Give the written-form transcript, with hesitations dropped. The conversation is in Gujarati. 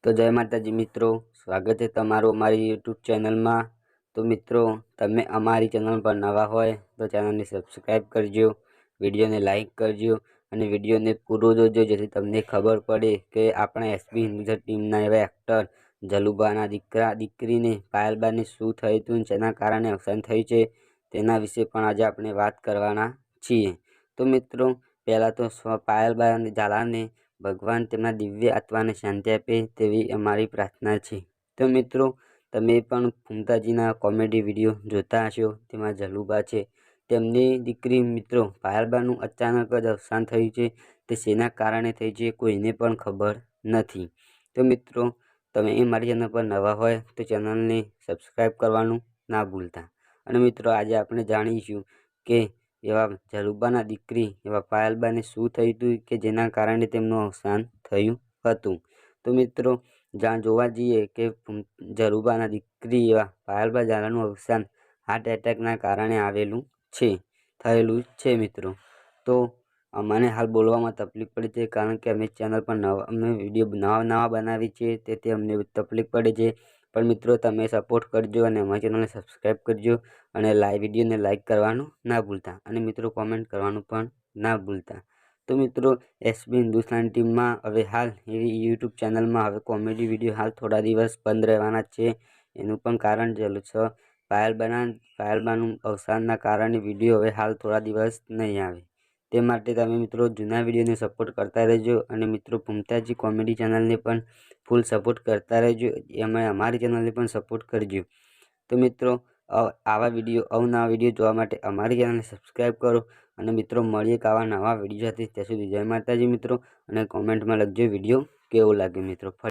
તો જય માતાજી મિત્રો, સ્વાગત છે તમારું અમારી યુટ્યુબ ચેનલમાં। તો મિત્રો, તમે અમારી ચેનલ પર નવા હોય તો ચેનલને સબસ્ક્રાઈબ કરજો, વિડીયોને લાઈક કરજો અને વિડીયોને પૂરો જોજો, જેથી તમને ખબર પડે કે આપણા એસબી હિન્દુજા ટીમના એવા એક્ટર જલુબાના દીકરીને પાયલબાને શું થયું હતું, જેના કારણે અવસાન થયું છે, તેના વિશે પણ આજે આપણે વાત કરવાના છીએ। તો મિત્રો, પહેલાં તો પાયલબા અને ઝાલાને ભગવાન તેમના દિવ્ય આત્માને શાંતિ આપે તેવી અમારી પ્રાર્થના છે। તો મિત્રો, તમે પણ ફૂમતાજીના કોમેડી વિડીયો જોતા હશો, તેમાં જલુબા છે, તેમની દીકરી મિત્રો પાયલબાનું અચાનક જ અવસાન થયું છે। તે શેના કારણે થયું છે કોઈને પણ ખબર નથી। તો મિત્રો, તમે મારી ચેનલ પર નવા હોય તો ચેનલને સબસ્ક્રાઈબ કરવાનું ના ભૂલતા। અને મિત્રો, આજે આપણે જાણીશું કે એવા જલુબાના દીકરી એવા પાયલબાને શું થયું હતું કે જેના કારણે તેમનું અવસાન થયું હતું। તો મિત્રો, જ્યાં જોવા જઈએ કે જલુબાના દીકરી એવા પાયલબા ઝાલાનું અવસાન હાર્ટ એટેકના કારણે થયેલું છે મિત્રો। તો મને હાલ બોલવામાં તકલીફ પડે છે, કારણ કે અમે ચેનલ પર અમે વિડીયો નવા બનાવી છે, તેથી અમને તકલીફ પડે છે। પણ મિત્રો, તમે સપોર્ટ કરજો અને અમારી ચેનલને સબસ્ક્રાઈબ કરજો અને વિડીયોને લાઈક કરવાનું ના ભૂલતા અને મિત્રો કોમેન્ટ કરવાનું પણ ના ભૂલતા। તો મિત્રો, એસબી હિન્દુસ્તાન ટીમમાં હવે હાલ એવી યુટ્યુબ ચેનલમાં હવે કોમેડી વિડીયો હાલ થોડા દિવસ બંધ રહેવાના છે। એનું પણ કારણ છે પાયલબાનું અવસાનના કારણે વિડીયો હવે હાલ થોડા દિવસ નહીં આવે। તે માટે તમે મિત્રો જૂના વિડીયોને સપોર્ટ કરતા રહેજો અને મિત્રો ફૂમતાજી કોમેડી ચેનલને પણ ફૂલ સપોર્ટ કરતા રહેજો, એમાં અમારી ચેનલને પણ સપોર્ટ કરજો। તો મિત્રો, અવનવા વિડીયો જોવા માટે અમારી ચેનલને સબસ્ક્રાઈબ કરો અને મિત્રો મળીએ એક આવા નવા વિડીયો સાથે। ત્યાં સુધી જય માતાજી મિત્રો, અને કોમેન્ટમાં લખજો વિડીયો કેવો લાગે મિત્રો।